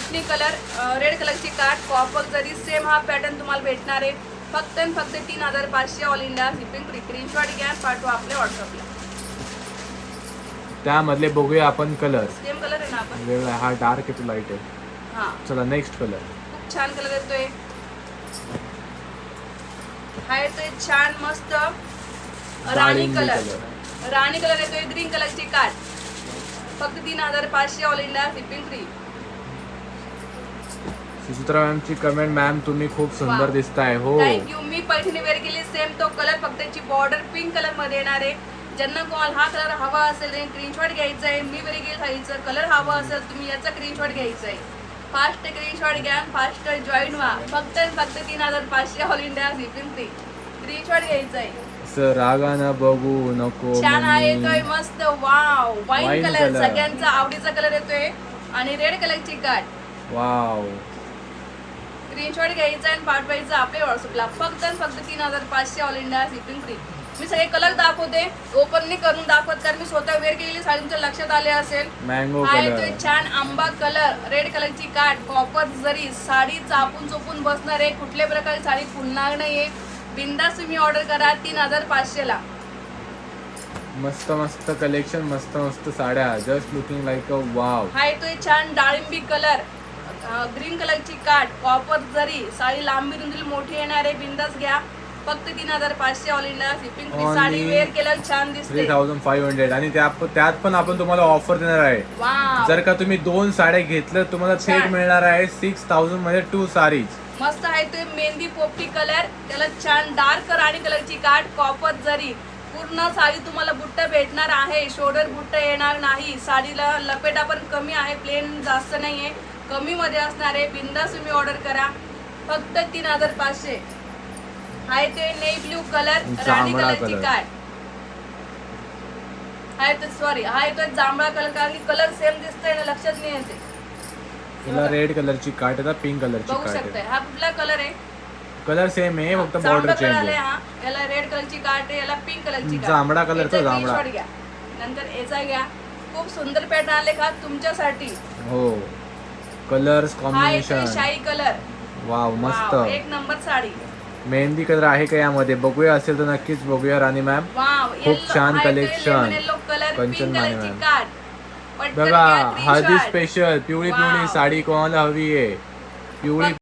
चटणी colour, red कलरची काठ, copper जरी सेम हा पॅटर्न तुम्हाला भेटणार आहे. फक्त आणि फक्त 3500 all India shipping free. Screenshot घ्या, पाठवा आपल्या व्हॉट्सअपला. त्यामधले बघूया आपण कलर. सेम कलर आहे ना आपण. वेगळा हा डार्क आहे, तो लाईट आहे. हा चला नेक्स्ट कलर. खूप छान कलर येतोय. हा येतोय छान मस्त राणी कलर. राणी कलर येतोय, ग्रीन कलरची काठ. फक्त 3500 all India shipping free. Suchitra मॅमची कमेंट, मॅम तुम्ही खूप सुंदर दिसताय. हो थँक्यू. मी पैठणी वेअर केली सेम तो कलर, फक्त त्याची बॉर्डर पिंक कलर मध्ये येणार आहे. ज्यांना कोणाला हा कलर हवा असेल स्क्रीनशॉट घ्यायचा आहे. मी वेअर केली साईजचा कलर हवा असेल तुम्ही याचा स्क्रीनशॉट घ्यायचा आहे. फास्ट स्क्रीनशॉट घ्या, फास्ट जॉईन व्हा. फक्त 3500 all India shipping free. Screenshot घ्यायचा आहे. रागानं बघू नको. छान आहे, येतोय मस्त. Wow, wine Wine colour color. सगळ्यांचा आवडीचा कलर येतोय. आणि रेड कलरची काठ. वाव. स्क्रीनशॉट घ्यायचा आणि पाठवायचा आपल्या व्हॉट्सअपला. फक्त आणि फक्त 3500 ऑल इंडिया शिपिंग फ्री. मी सगळे कलर दाखवते, ओपनली करून दाखवत, कारण मी स्वतः वेअर केलेली साडी तुमच्या लक्षात आले असेल. मँगो हा कलर. येतोय छान आंबा कलर, रेड कलरची काठ, कॉपर जरी. साडी चापून चोपून बसणार आहे, कुठल्या प्रकारे साडी फुलणार नाहीये. बिंदास तुम्ही ऑर्डर करा 3500 ला. मस्त मस्त कलेक्शन, मस्त मस्त साड्या. Just looking like a wow. हा येतोय छान डाळिंबी कलर, ग्रीन कलरची काठ, कॉपर जरी. साडी लांबी रुंदी मोठी येणार आहे. बिंदास घ्या, फक्त 3500 all India shipping free. Sari wear केल्यावर छान दिसते. 3500 आणि त्यात पण आपण तुम्हाला ऑफर देणार आहे. वाव, जर का तुम्ही 2 साड्या घेतल्या तुम्हाला थेट छान. मिळणार आहे 6000 मध्ये 2 साडीज. मस्त आहे तो मेहंदी पोपटी कलर, त्याला छान डार्क राणी कलरची काठ, कॉपर जरी. पूर्ण साडी तुम्हाला बुट्ट भेटणार आहे, शोल्डर बुट्ट येणार नाही. साडीला लपेटा पण कमी आहे, प्लेन जास्त नाहीये, कमी मध्ये असणार आहे. बिंदास तुम्ही ऑर्डर करा, फक्त 3500. आहे ते नेव्ही ब्ल्यू कलर, राणी जांभळा कलरची कलर. काठ. आहे तो सॉरी, हा येतो जांभळा कलर, कारण की कलर सेम दिसतोय ना, लक्षात नाही येते. याला रेड कलरची काठ आहे, पिंक कलरची बघू काठ शकताय आहे. हा कुठला कलर आहे. कलर सेम आहे, फक्त जांभळा बॉर्डर कलर चेंज आलाय. आहे. हा याला रेड कलरची काठ आहे, याला पिंक कलरची काठ. जांभळा कलर तो याचा जांभळा. screenshot घ्या. नंतर याचा घ्या. खूप सुंदर पॅटर्न आले का तुमच्यासाठी. हो, कलर्स हा येतोय कॉम्बिनेशन. शाही कलर. वाव, मस्त. वाव, एक नंबर साडी. मेहंदी कलर आहे का यामध्ये? बघूया, असेल तर नक्कीच बघूया राणी मॅम. वाव, खूप छान collection. येलो कलर, कंचन पिंक माने कलरची मॅम. काठ. पटकन बघा, घ्या, हळदी screenshot. स्पेशल पिवळी वाव. पिवळी साडी कोणाला हवी आहे? पिवळी